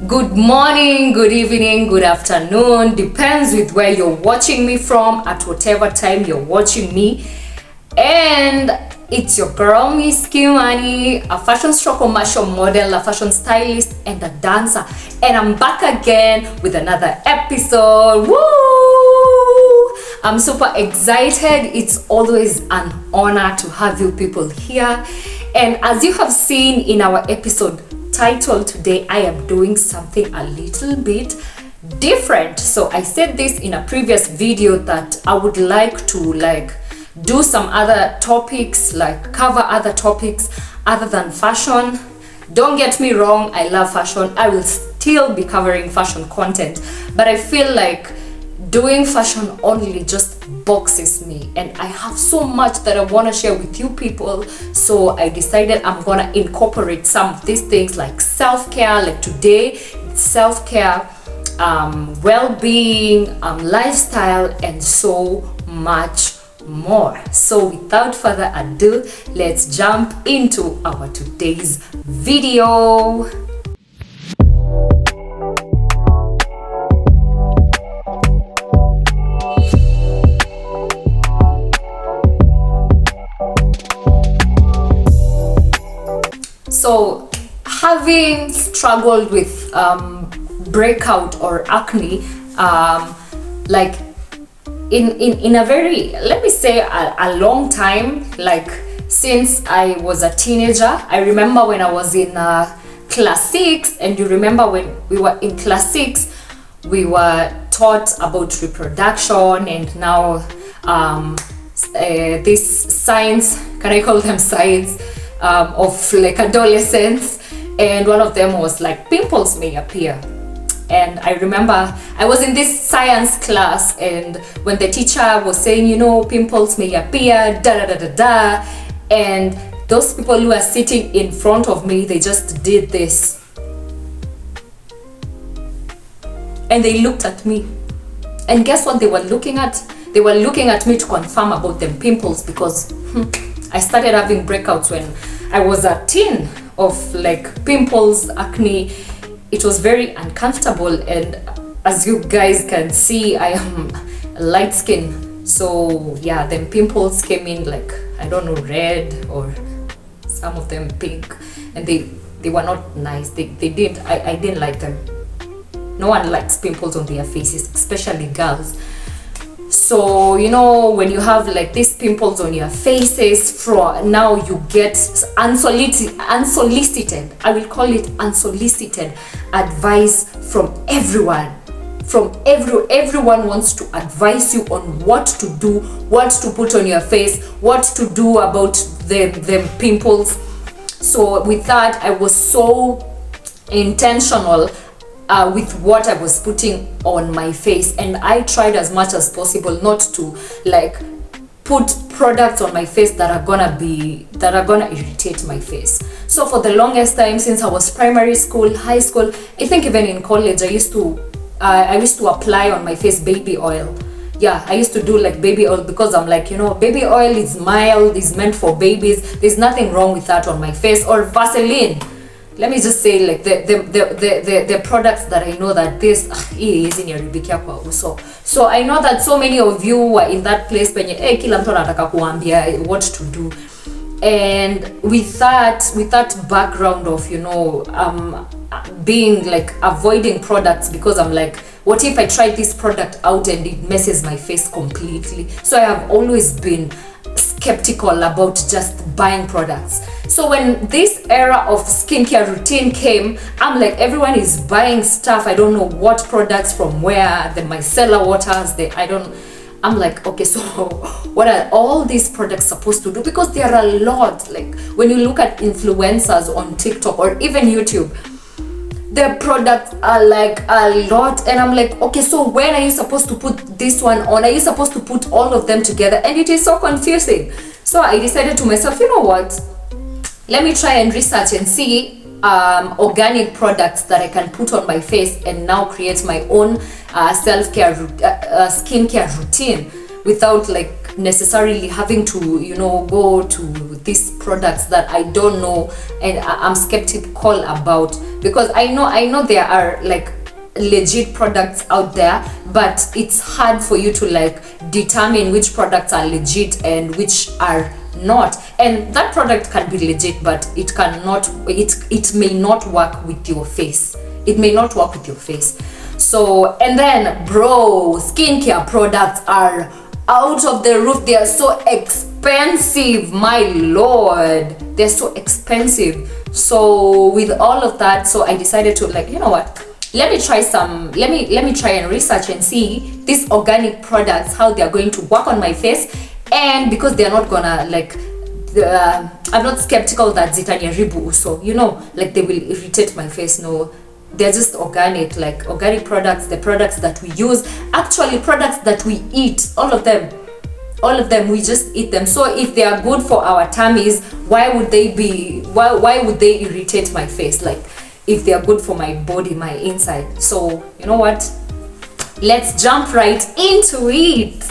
Good morning, good evening, good afternoon, depends with where you're watching me from at whatever time you're watching me. And it's your girl, Miss Kimani, a fashion stroke commercial model, a fashion stylist, and a dancer. And I'm back again with another episode. Woo! I'm super excited. It's always an honor to have you people here. And as you have seen in our episode title today, I am doing something a little bit different. So I said this in a previous video that I would like to do some other topics, like cover other topics other than fashion. Don't get me wrong, I love fashion. I will still be covering fashion content, but I feel like doing fashion only just boxes me, and I have so much that I want to share with you people. So I decided I'm gonna incorporate some of these things like self-care. Like today, self-care, well-being, lifestyle, and so much more. So without further ado, let's jump into our today's video. So having struggled with breakout or acne, like in a very, let me say, a long time, like since I was a teenager. I remember when I was in class 6, and you remember when we were in class 6, we were taught about reproduction, and now this science, can I call them science, of like adolescence, and one of them was like pimples may appear. And I remember I was in this science class, and when the teacher was saying, you know, pimples may appear, da da da da da, and those people who are sitting in front of me, they just did this, and they looked at me, and guess what they were looking at? They were looking at me to confirm about them pimples, because I started having breakouts when I was a teen of like pimples, acne. It was very uncomfortable, and as you guys can see, I am light skin. So yeah, then pimples came in like, I don't know, red or some of them pink, and they were not nice. I didn't like them. No one likes pimples on their faces, especially girls. So you know, when you have like these pimples on your faces, now you get unsolicited, I will call it unsolicited advice from everyone. Everyone wants to advise you on what to do, what to put on your face, what to do about them pimples. So with that, I was so intentional with what I was putting on my face, and I tried as much as possible not to like put products on my face that are gonna irritate my face. So for the longest time, since I was primary school, high school, I think even in college, I used to apply on my face baby oil. Yeah, I used to do like baby oil, because I'm like, you know, baby oil is mild, is meant for babies, there's nothing wrong with that on my face. Or Vaseline. Let me just say, like the products that I know that this is in your Rebecca. So I know that so many of you were in that place when kila mtu anataka kuambia what to do. And with that background of, you know, being like avoiding products, because I'm like, what if I try this product out and it messes my face completely? So I have always been skeptical about just buying products. So when this era of skincare routine came, I'm like, everyone is buying stuff. I don't know what products from where, the micellar waters, I'm like, okay, so what are all these products supposed to do? Because there are a lot. Like when you look at influencers on TikTok or even YouTube, their products are like a lot, and I'm like, okay, so when are you supposed to put this one on? Are you supposed to put all of them together? And it is so confusing. So I decided to myself, you know what, let me try and research and see organic products that I can put on my face, and now create my own self-care skincare routine without like necessarily having to, you know, go to these products that I don't know and I'm skeptical about, because I know there are like legit products out there, but it's hard for you to like determine which products are legit and which are not. And that product can be legit, but it may not work with your face. It may not work with your face. So, and then bro, skincare products are out of the roof. They are so expensive, my lord, they're so expensive. So with all of that, so I decided to like, you know what, let me try and research and see these organic products, how they're going to work on my face. And because they're not gonna like I'm not skeptical that zitanyaribu, so you know, like they will irritate my face. No, they're just organic, like organic products, the products that we use, actually products that we eat, all of them, we just eat them. So if they are good for our tummies, why would they irritate my face? Like if they are good for my body, my inside. So you know what, let's jump right into it.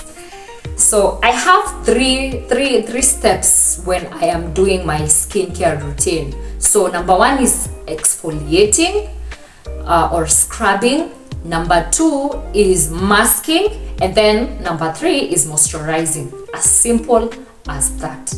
So I have three steps when I am doing my skincare routine. So number one is exfoliating or scrubbing. Number two is masking, and then number three is moisturizing. As simple as that.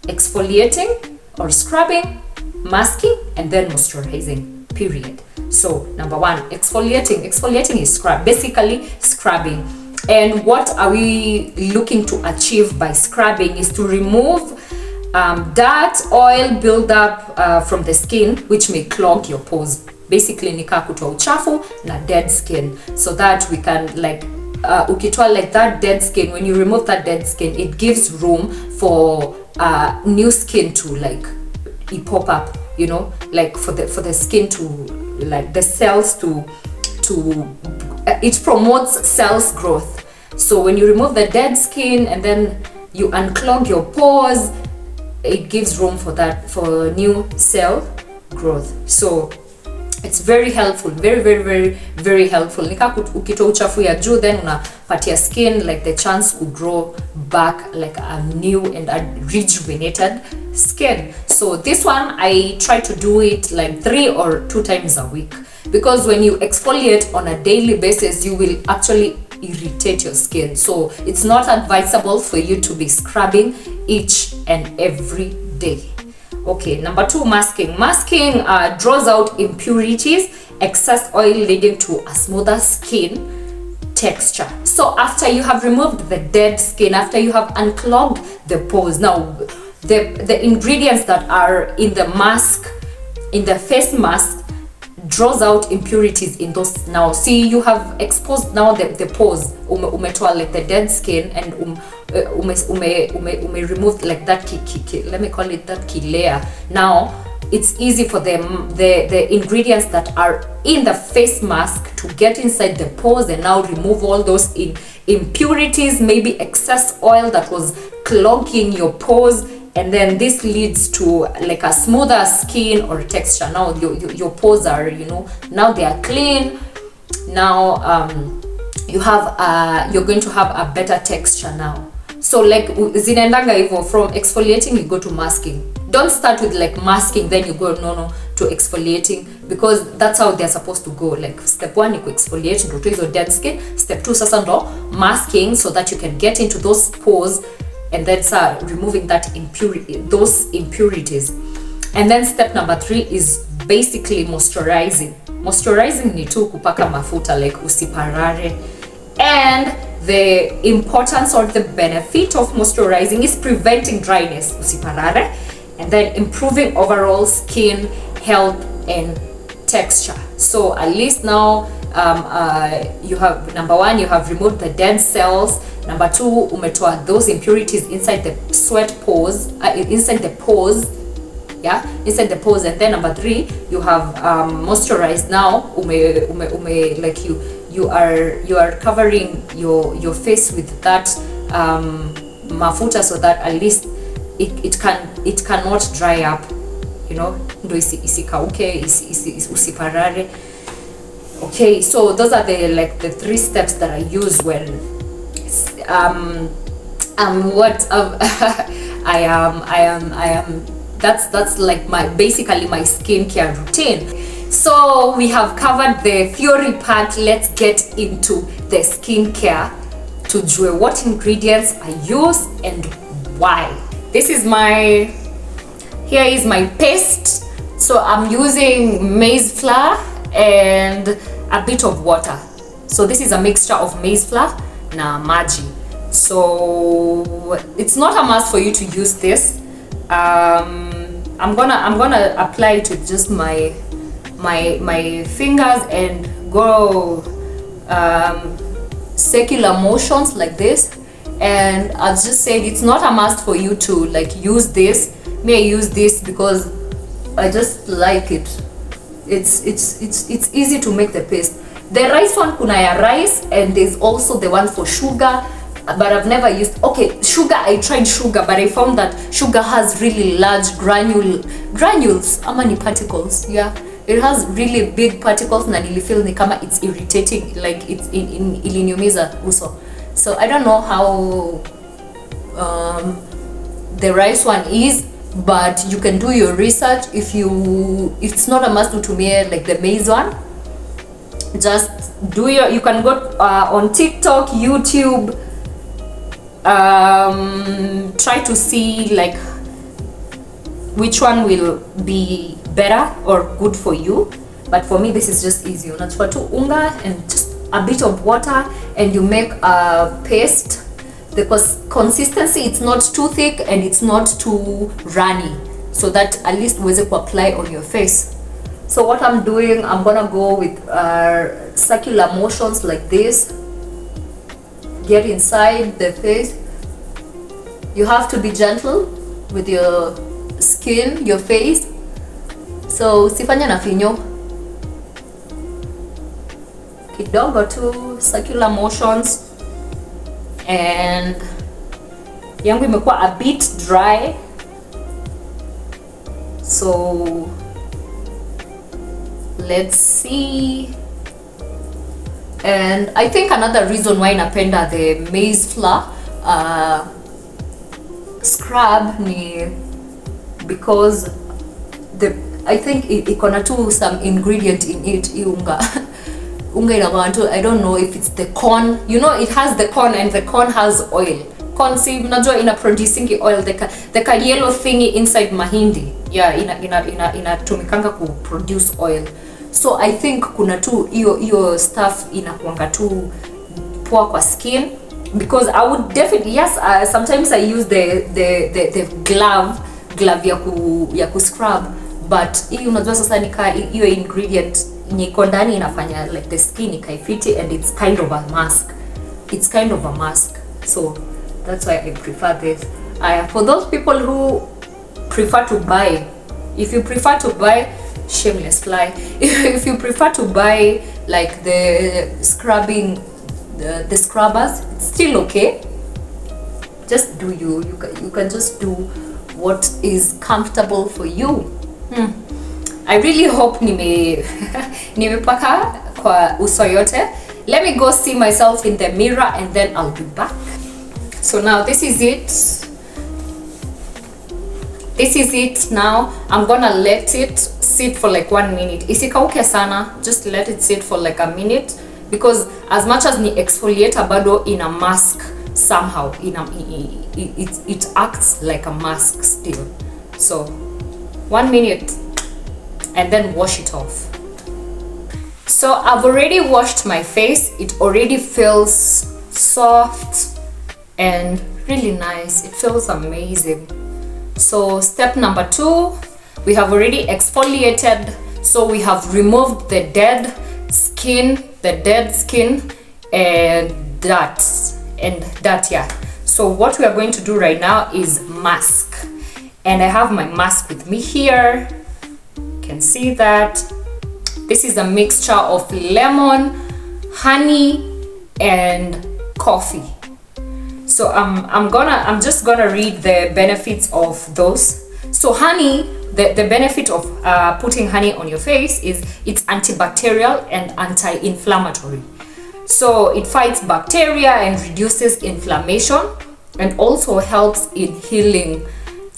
Exfoliating or scrubbing, masking, and then moisturizing, period. So number one, exfoliating. Exfoliating is basically scrubbing. And what are we looking to achieve by scrubbing is to remove dirt, oil buildup from the skin, which may clog your pores. Basically nika kutoa uchafu na dead skin, so that we can like ukitoa like that dead skin, when you remove that dead skin, it gives room for new skin to like pop up, you know, like for the skin to like the cells to it promotes cells growth. So when you remove the dead skin and then you unclog your pores, it gives room for that, for new cell growth. So it's very helpful, very helpful. Nika ukitoa uchafu ya juu, then unapatia skin like the chance to grow back like a new and a rejuvenated skin. So this one I try to do it like 3 or 2 times a week, because when you exfoliate on a daily basis, you will actually irritate your skin. So it's not advisable for you to be scrubbing each and every day. Okay, number 2, masking. Masking draws out impurities, excess oil, leading to a smoother skin texture. So after you have removed the dead skin, after you have unclogged the pores, now the ingredients that are in the mask, in the face mask, draws out impurities in those. Now see, you have exposed now the pores, umetoa like the dead skin, and ume removed like that let me call it that key layer. Now it's easy for them, the ingredients that are in the face mask, to get inside the pores and now remove all those impurities, maybe excess oil that was clogging your pores. And then this leads to like a smoother skin or texture. Now your pores are, you know, now they are clean. Now you have you're going to have a better texture now. So like zinaendanga hivyo, from exfoliating you go to masking. Don't start with like masking then you go to exfoliating, because that's how they're supposed to go. Like step 1 ni exfoliate ndo to hizo dead skin. Step 2 sasa ndo masking, so that you can get into those pores and then start removing those impurities. And then step number 3 is basically moisturizing. Moisturizing ni tu kupaka mafuta, like usiparare. And the importance or the benefit of moisturizing is preventing dryness, usiparare, and then improving overall skin health and texture. So at least now you have, number 1, you have removed the dead cells. Number 2, umetoa those impurities inside the sweat pores, inside the pores, inside the pores. And then number 3, you have moisturized. Now like you are covering your face with that mafuta, so that at least it cannot dry up, you know, ndo isikauke, usiparare. Okay, so those are the 3 steps that I use when that's like basically my skincare routine. So we have covered the theory part. Let's get into the skincare. Tujue what ingredients I use and why. Here is my paste. So I'm using maize flour and a bit of water. So this is a mixture of maize flour na maji. So it's not a must for you to use this. I'm gonna apply it with just my fingers and go circular motions like this. And I'll just say it's not a must for you to like use this. I use this because I just like it. It's easy to make the paste. The rice one, kuna ya rice, and there's also the one for sugar, but I've never used. Okay, sugar, I tried sugar, but I found that sugar has really large granules, ama ni particles. Yeah, it has really big particles na nilifeel ni kama it's irritating, like it's iliniumiza uso. So I don't know how the rice one is, but you can do your research. If it's not a must to me like the maize one, just do you can go on TikTok, YouTube, try to see like which one will be better or good for you. But for me, this is just easy. Unachukua tu unga and just a bit of water, and you make a paste. The consistency, it's not too thick and it's not too runny, so that at least uweze ku apply on your face. So what I'm doing, I'm gonna go with circular motions like this. Get inside the face. You have to be gentle with your skin, your face. So sifanya na finyo. Kidogo tu, circular motions. And yangu imekuwa a bit dry, so let's see. And I think another reason why napenda the maize flour scrub ni because I think ikona tu some ingredient in it, unga. Unga inabantu, I don't know if it's the corn. You know, it has the corn and the corn has oil. Corn, see, unajua ina producing oil, the yellow thingy inside mahindi. Yeah, inatumikanga ku produce oil. So I think kuna tu iyo stuff inakuanga tu poor kwa skin, because I would definitely, yes, sometimes I use the glove ya ku scrub, but hiyo unajua sasa nika hiyo ingredient niko ndani inafanya like the skin ikaifiti, and it's kind of a mask. So that's why I prefer this. For those people who prefer to buy, if you prefer to buy, shameless fly, if you prefer to buy like the scrubbing, the scrubbers, it's still okay. Just do you can just do what is comfortable for you. I really hope nimepaka kwa uso yote. Let me go see myself in the mirror and then I'll be back. So now this is it now. I'm gonna let it sit for like 1 minute. Isikauke sana, just let it sit for like a minute, because as much as ni exfoliator bado in a mask somehow, it acts like a mask still. So 1 minute and then wash it off. So I've already washed my face. It already feels soft and really nice. It feels amazing. So step number 2, we have already exfoliated. So we have removed the dead skin and dirt, yeah. So what we are going to do right now is mask. And I have my mask with me here. You can see that. This is a mixture of lemon, honey, and coffee. So I'm just gonna read the benefits of those. So honey, the benefit of putting honey on your face is it's antibacterial and anti-inflammatory. So it fights bacteria and reduces inflammation, and also helps in healing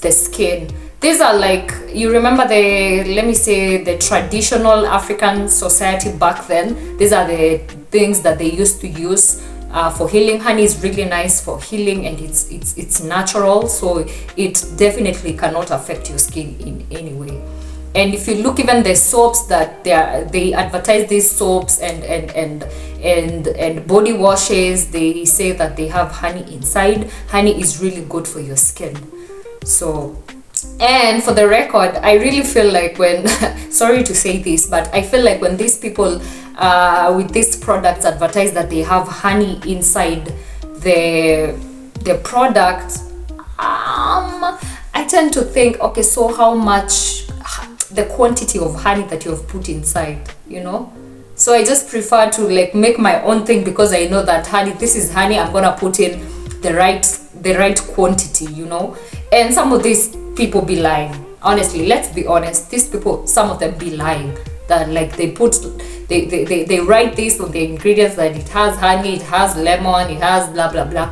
the skin. These are like, you remember let me say, the traditional African society back then. These are the things that they used to use for healing. Honey is really nice for healing, and it's natural, so it definitely cannot affect your skin in any way. And if you look, even the soaps that they advertise, these soaps and body washes, they say that they have honey inside. Honey is really good for your skin. So, and for the record, I really feel like when sorry to say this, but I feel like when these people with these products advertise that they have honey inside the product, I tend to think, okay, so how much, the quantity of honey that you have put inside, you know? So I just prefer to like make my own thing, because I know that honey, this is honey, I'm gonna put in the right quantity, you know? And some of these people be lying. Honestly, let's be honest, these people, some of them be lying, that like they write this on the ingredients that it has honey, it has lemon, it has blah blah blah,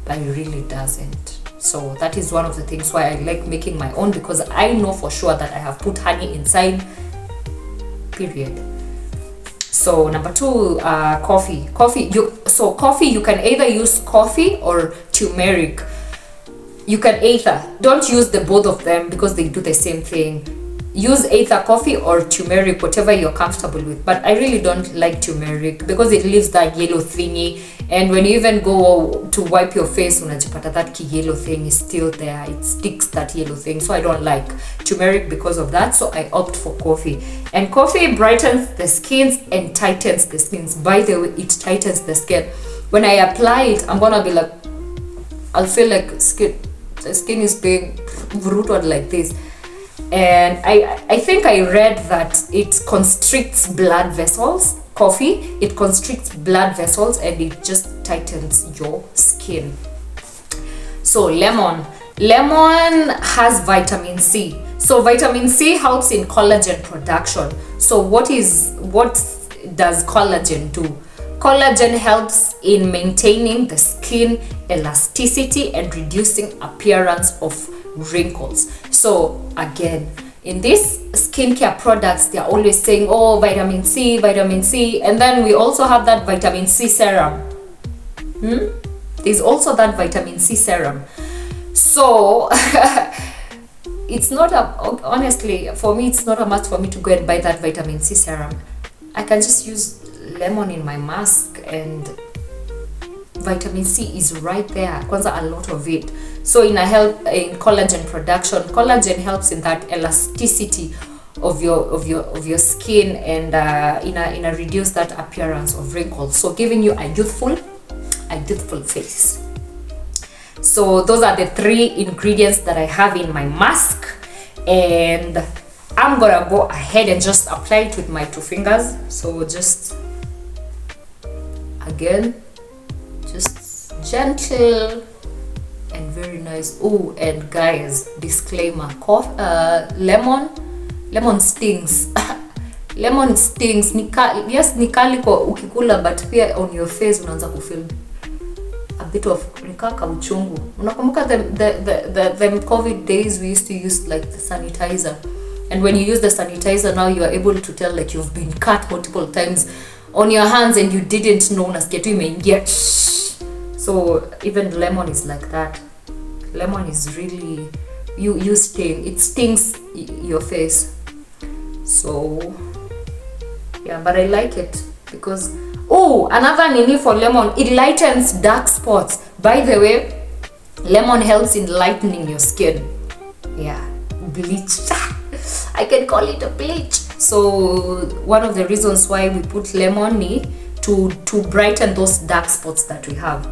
but it really doesn't. So that is one of the things why I like making my own, because I know for sure that I have put honey inside, period. So number 2, coffee. Coffee, you can either use coffee or turmeric. You can either, don't use the both of them because they do the same thing. Use either coffee or turmeric, whatever you're comfortable with. But I really don't like turmeric because it leaves that yellow thingy, and when you even go to wipe your face, unajipata that yellow thing is still there. It sticks, that yellow thing. So I don't like turmeric because of that. So I opt for coffee. And coffee brightens the skins and tightens the skins. By the way, it tightens the skin. When I apply it, I'm gonna be like, I'll feel like the skin is being rooted like this. And I think I read that it constricts blood vessels. Coffee, it constricts blood vessels and it just tightens your skin. So lemon has vitamin C. So vitamin C helps in collagen production. So what does collagen do? Collagen helps in maintaining the skin elasticity and reducing appearance of wrinkles. So again, in these skincare products, they're always saying, oh, vitamin C, and then we also have that vitamin C serum. There's also that vitamin C serum. So it's not honestly, for me, it's not a must for me to go and buy that vitamin C serum. I can just use lemon in my mask, and vitamin C is right there. Kwanza, a lot of it. So in collagen production, collagen helps in that elasticity of your skin, and in a reduce that appearance of wrinkles, so giving you a youthful face. So those are the 3 ingredients that I have in my mask, and I'm gonna go ahead and just apply it with my 2 fingers. So just again, just gentle and very nice. Oh, and guys, disclaimer, lemon stings. Lemon stings. Yes, ni kali kwa ukikula, but pia on your face unaanza kufeel a bit of nikaka uchungu. Unakumbuka the COVID days we used to use like the sanitizer, and when you use the sanitizer now, you are able to tell like you've been cut multiple times on your hands and you didn't know, unasikia tu imeingia. So even lemon is like that. Lemon is really, you sting, it stings your face. So yeah, but I like it because, oh, another nini for lemon, it lightens dark spots. By the way, lemon helps in lightening your skin. Yeah, bleach. I can call it a bleach. So one of the reasons why we put lemon is to brighten those dark spots that we have.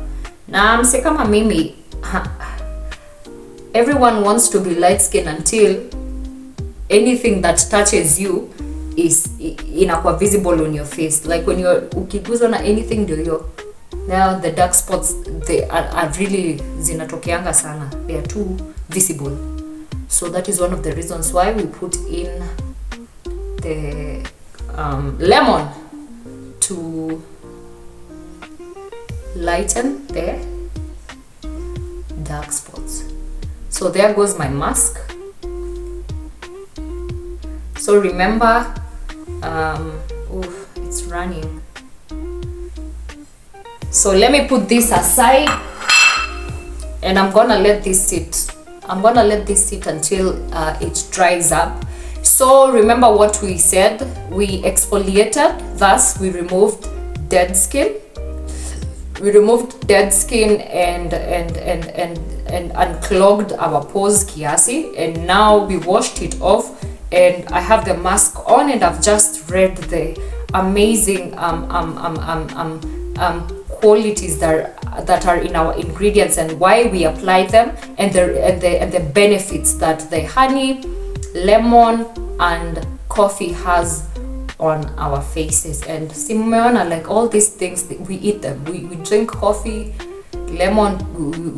Na mse kama mimi, everyone wants to be light skin until anything that touches you is inakuwa visible on your face. Like when you're ukiguza na anything now the dark spots, they are really zinatokeanga sana. They are too visible. So that is one of the reasons why we put in the lemon to lighten the dark spots. So there goes my mask. So remember, it's running. So let me put this aside, and I'm gonna let this sit. I'm gonna let this sit until it dries up. So remember what we said, we exfoliated, thus we removed dead skin. We removed dead skin and unclogged our pores kiasi, and now we washed it off, and I have the mask on, and I've just read the amazing qualities that are in our ingredients and why we apply them, and the benefits that the honey, lemon and coffee has on our faces. And simeona, like all these things, we eat them. We drink coffee, lemon,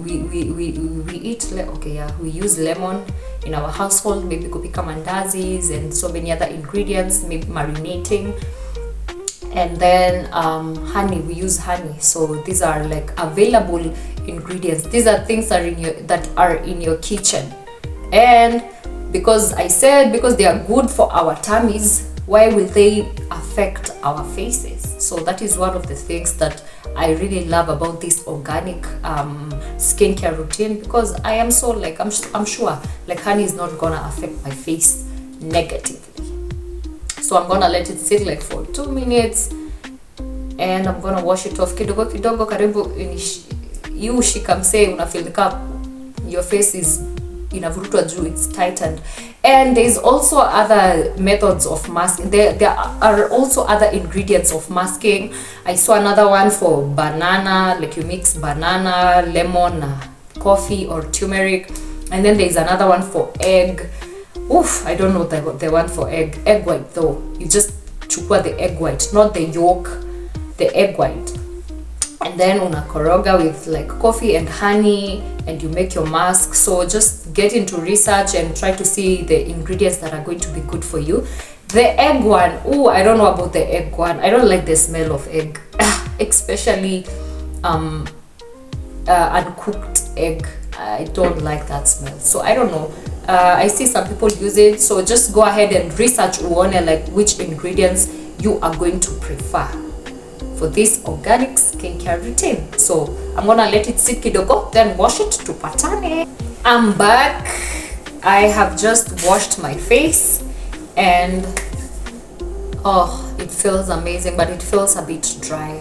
we eat, okay, yeah, we use lemon in our household, maybe kupika mandazis and so many other ingredients, maybe marinating. And then honey, we use honey. So these are like available ingredients. These are things that are in your kitchen. And because they are good for our tummies, why will they affect our faces? So that is one of the things that I really love about this organic skincare routine, because I am so like, I'm sure like honey is not gonna affect my face negatively. So I'm gonna let it sit like for 2 minutes, and I'm gonna wash it off kidogo kidogo, karibu you shikamse unafeel your face is inavurutwa juu, it's tightened. And there's also other methods of masking. There are also other ingredients of masking. I saw another one for banana, like you mix banana, lemon, coffee or turmeric. And then there's another one for egg. I don't know the one for egg white though. You just chukua the egg white, not the yolk, the egg white. And then unakoroga with like coffee and honey, and you make your mask. So just get into research and try to see the ingredients that are going to be good for you. The egg one, I don't know about the egg one. I don't like the smell of egg, especially uncooked egg. I don't like that smell. So I don't know. I see some people use it. So just go ahead and research uone like which ingredients you are going to prefer for this organic skincare routine. So I'm gonna let it sit kidogo, then wash it to patane. I'm back. I have just washed my face, and it feels amazing, but it feels a bit dry.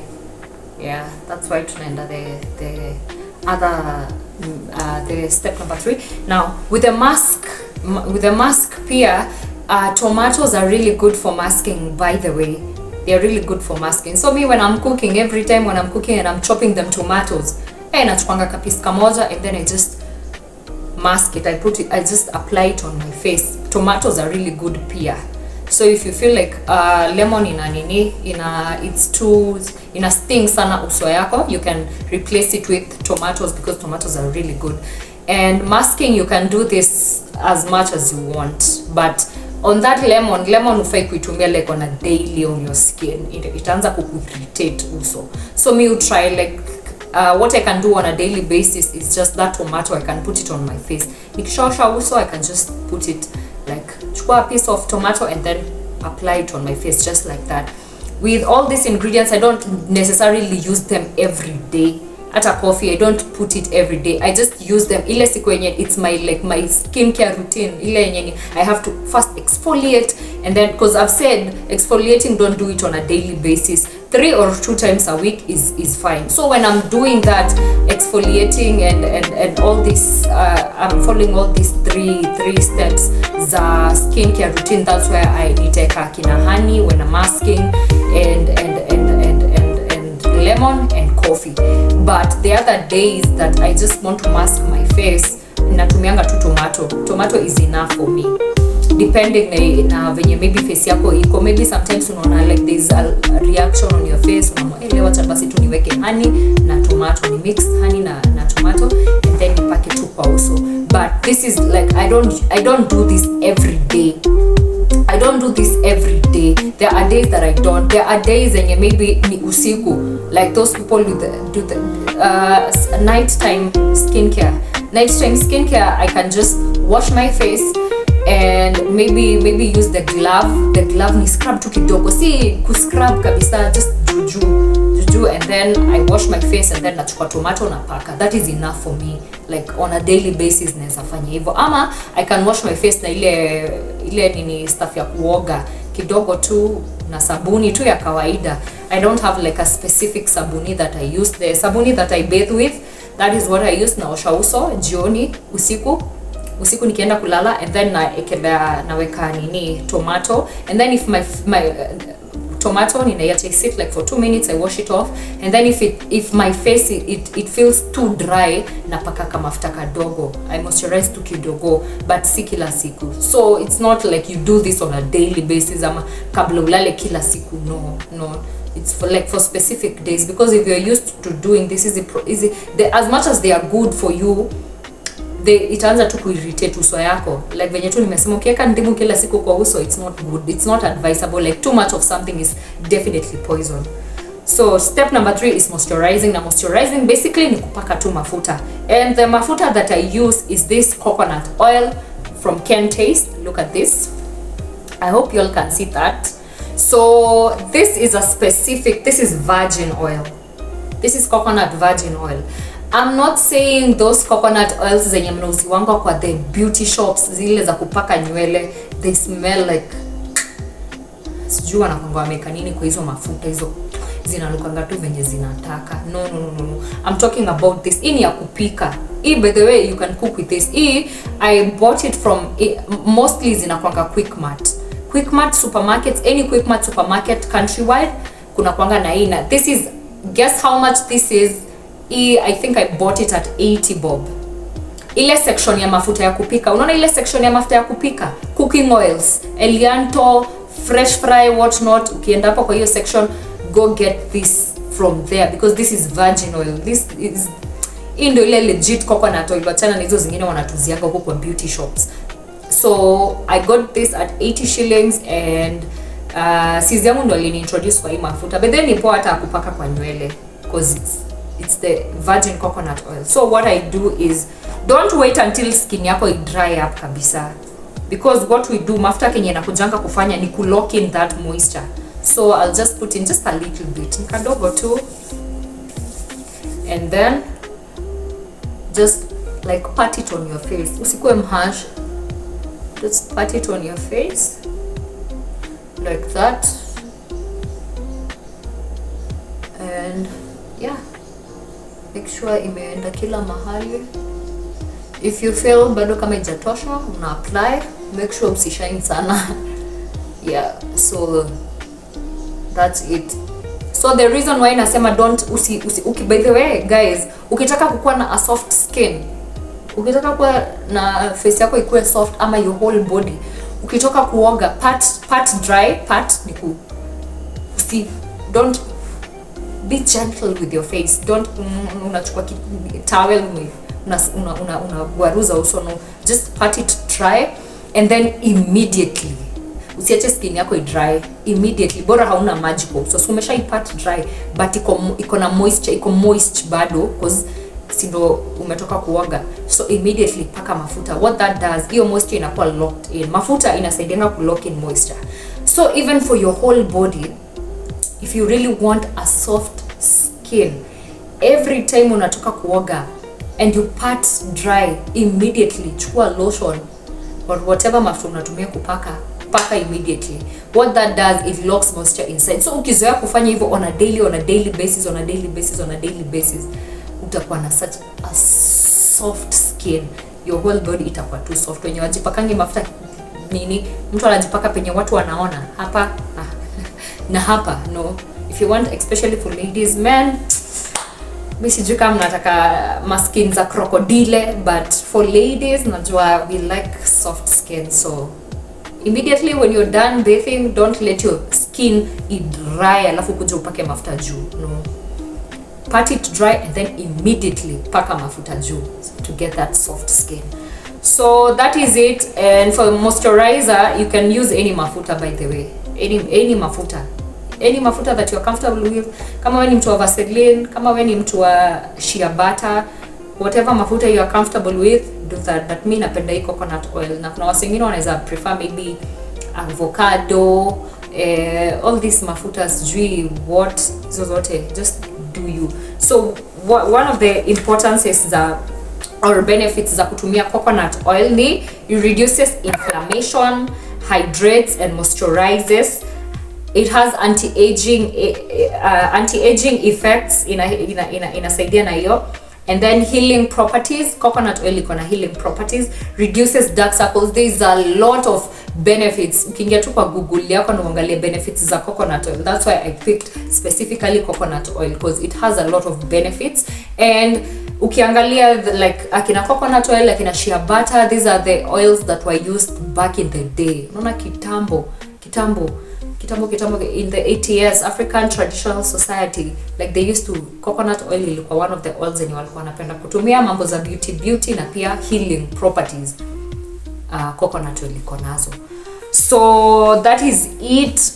Yeah, that's why tunaenda the other the step number 3. Now with the mask pia, tomatoes are really good for masking, by the way. They're really good for masking. So me, when I'm cooking, every time when I'm cooking and I'm chopping them tomatoes, nachukwanga kapisi kamoja, and then I just mask it. I just apply it on my face. Tomatoes are really good pia. So if you feel like lemon it's too sting sana uso yako, you can replace it with tomatoes, because tomatoes are really good. And masking, you can do this as much as you want, but on that lemon ufai kuitumia like on a daily on your skin. Itaanza kuirritate uso. So me, you try like what I can do on a daily basis is just that tomato, I can put it on my face. Nikishaosha uso, I can just put it like chukua a piece of tomato and then apply it on my face just like that. With all these ingredients, I don't necessarily use them every day. At a coffee, I don't put it every day. I just use them ile siku yenye it's my skincare routine. Ile yenye I have to first exfoliate, and then, because I've said exfoliating, don't do it on a daily basis. 3 or 2 times a week is fine. So when I'm doing that exfoliating and all this, I'm following all these three steps za skincare routine. That's where I niteka kina honey when I'm masking, and lemon and coffee. But the other days that I just want to mask my face, natumianga tu tomato is enough for me, depending na venye maybe face yako iko. Maybe sometimes unaona like there's a reaction on your face, unaona wacha basi tu niweke honey na tomato, ni mix honey na tomato, and then nipake tu kwa uso. But this is like, I don't do this every day. I don't do this every day. There are days that I don't. There are days and maybe ni usiku, like those people do the nighttime skincare. Nighttime skincare, I can just wash my face and maybe use the glove. The glove ni scrub tu kidogo, si kuscrub kabisa, just juju, and then I wash my face and then nachukua tomato na paka. That is enough for me, like on a daily basis naweza fanya hivyo. Ama I can wash my face na ile nini stuff ya kuoga kidogo tu na sabuni tu ya kawaida. I don't have like a specific sabuni that I use. The sabuni that I bathe with, that is what I use. Naosha uso jioni, usiku nikienda kulala, and then naweka nini tomato, and then if my tomato ninaiacha sit like for 2 minutes, I wash it off, and then if my face it feels too dry, napaka kama mafuta kadogo, I moisturize tu kidogo, but si kila siku. So it's not like you do this on a daily basis ama kabla ulale kila siku. No, it's for specific days, because if you're used to doing this, as much as they are good for you, itaanza tu kuirritate uso yako, like venye tu nimesema, ukiweka ndimu kila siku kwa uso, it's not good, it's not advisable. Like too much of something is definitely poison. So step number 3 is moisturizing. Na moisturizing basically ni kupaka tu mafuta, and the mafuta that I use is this coconut oil from Ken Taste. Look at this, I hope you all can see that. So this is this is virgin oil, this is coconut virgin oil. I'm not saying those coconut oils zenye mnauziwanga kwa the beauty shops, zile za kupaka nywele, they smell like, sijui wanakwanga wameka nini kwa hizo mafuta, hizo zinanukanga tu venye zinataka. No. I'm talking about this. Hii ni ya kupika. Hii, by the way, you can cook with this. Hii I bought it from mostly zinakwanga Quickmart supermarkets, any Quickmart supermarket countrywide kuna kwanga na hii. Na this is, guess how much this is? I think I bought it at 80 bob. Ile section ya mafuta ya kupika, unaona ile section ya mafuta ya kupika, cooking oils, Elianto, fresh fry, what not, ukienda hapo kwa hiyo section, go get this from there, because this is virgin oil. This is ndio ile legit coconut oil, wachana na hizo zingine wanatuziaga huko kwa beauty shops. So I got this at 80 shillings, and sis yangu ndo aliniintroduce kwa hii mafuta, but then nipo hata kupaka kwa nywele, because it's the virgin coconut oil. So what I do is, don't wait until skin yako dry up kabisa, because what we do, mafuta kenye nakujanga kufanya ni ku lock in that moisture. So I'll just put in just a little bit, kadogo tu, and then just like pat it on your face. Usikue mhash, just pat it on your face like that, and yeah, make sure imeenda kila mahali. If you feel bado kama ijatosha, una apply, make sure usishine sana. Yeah, so that's it. So the reason why nasema don't by the way guys, ukitaka kukuwa na a soft skin, ukitaka kuwa na face yako ikuwe soft, ama your whole body, ukitoka kuoga, part dry, part niku don't be gentle with your face. Don't unachukua towel unaguaruza uso, no, just pat it dry, and then immediately, usiache skin yako dry immediately. Bora hauna maji kwa uso, so umesha ipat dry, but iko na moisture, iko moist bado, because sindo umetoka kuoga. So immediately paka mafuta. What that does, hiyo moisture inakuwa locked in. Mafuta inasaidia ku lock in moisture. So even for your whole body, if you really want a soft skin, every time unatoka kuoga and you pat dry, immediately chukua lotion or whatever mafuta unatumia kupaka, paka immediately. What that does, it locks moisture inside. So ukizoea kufanya hivyo on a daily basis, utakuwa na such a soft skin. Your whole body itakuwa too soft. Wenye wajipakangi mafuta nini, mtu anajipaka penye watu wanaona hapa na hapa, no. If you want, especially for ladies, men, mimi sijui kama mnataka maskin za crocodile, but for ladies, najua we like soft skin. So immediately when you're done bathing, don't let your skin dry alafu kuja upake mafuta juu, no. Pat it dry and then immediately paka mafuta juu to get that soft skin. So that is it. And for moisturizer, you can use any mafuta, by the way, any mafuta that you're comfortable with. Kama wewe ni mtu wa Vaseline, kama wewe ni mtu wa shea butter, whatever mafuta you are comfortable with, do that. But me napenda hii coconut oil, na kuna watu wengine wanaweza prefer maybe avocado, all these mafuta sijui what, hizo zote, just do you. So one of the importances or benefits za kutumia coconut oil ni it reduces inflammation, hydrates and moisturizes. It has anti-aging effects, inasaidia na hiyo. And then healing properties, coconut oil iko na healing properties, reduces dark circles. There is a lot of benefits. Ukiingia tu kwa Google yako na uangalie benefits za coconut oil. That's why I picked specifically coconut oil, because it has a lot of benefits. And ukiangalia like akina coconut oil, akina shea butter, these are the oils that were used back in the day. Unaona kitambo in the ATS, African Traditional Society, like they used to, coconut oil ilikuwa one of the oils zenye walikuwa wanapenda kutumia, mambo za beauty na pia healing properties. Coconut oil iko nazo. So that is it.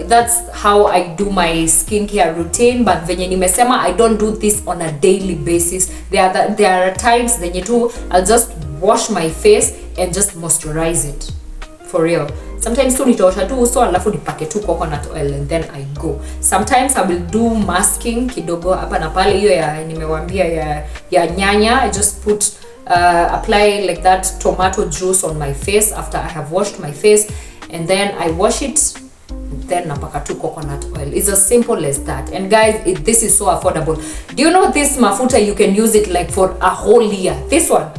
That's how I do my skincare routine. But venye nimesema, I don't do this on a daily basis. There are times zenye tu I'll just wash my face and just moisturize it. For real. Sometimes tu nitaosha tu uso alafu nipake tu coconut oil and then I go. Sometimes I will do masking kidogo hapa na pale, hiyo ya nimewambia ya nyanya. I just put apply like that tomato juice on my face after I have washed my face, and then I wash it, then napaka tu coconut oil. It's as simple as that. And guys, this is so affordable. Do you know this mafuta you can use it like for a whole year? This one,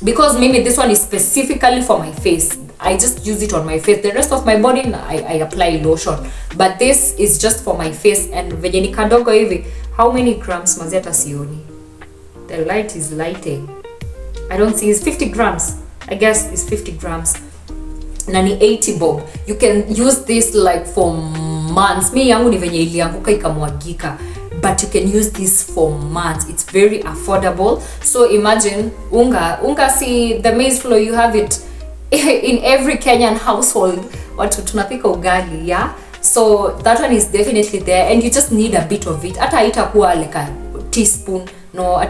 because maybe this one is specifically for my face, I just use it on my face. The rest of my body I apply lotion, but this is just for my face. And venye ni kadogo hivi, how many grams mazeta sioni? The light is lighting, I don't see. It's 50 grams, I guess it's 50 grams. Na ni 80 bob. You can use this like for months. Mi yangu ni venye ilianguka ikamwagika, but you can use this for months. It's very affordable. So imagine unga si the maize flour, you have it in every Kenyan household. Watu tunapika ugali, yeah? So that one is definitely there, and you just need a bit of it. Hata haitakuwa like a teaspoon. No, a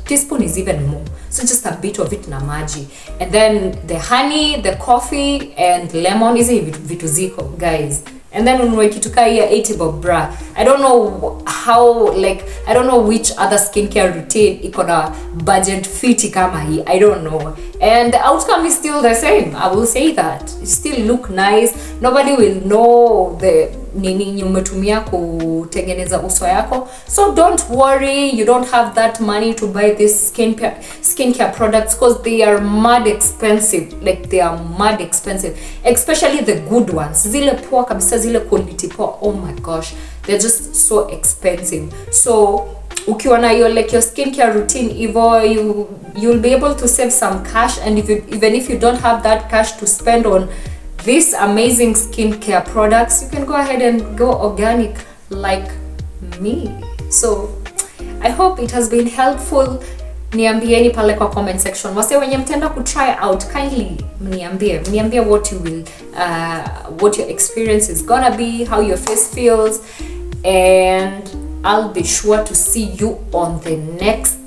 teaspoon is even more. So just a bit of it na maji. And then the honey, the coffee and lemon, hizi vitu ziko, guys. And then ununue kitu kaa ya 80 bob bra. I don't know how, like, I don't know which other skincare routine iko na budget fiti kama hii. I don't know. And the outcome is still the same. I will say that. It still look nice. Nobody will know the nini umetumia kutengeneza uso yako. So don't worry, you don't have that money to buy this skincare products, because they are mad expensive. Like, they are mad expensive, especially the good ones. Zile poa kabisa, zile quality poa, oh my gosh, they're just so expensive. So ukiwa na your skincare routine evo, you'll be able to save some cash. And even if you don't have that cash to spend on these amazing skincare products, you can go ahead and go organic like me. So I hope it has been helpful. Niambieni pale kwa comment section, wase wenye mtenda ku try out, kindly mniambie what you will what your experience is gonna be, how your face feels, and I'll be sure to see you on the next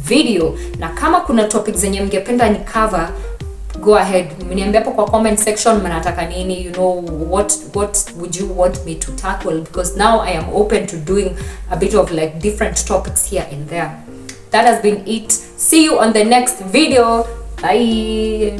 video. Na kama kuna topics zenye mngependa ni cover, go ahead, mniambie hapo kwa comment section mnataka nini, you know, what would you want me to tackle, because now I am open to doing a bit of like different topics here and there. That has been it. See you on the next video. Bye.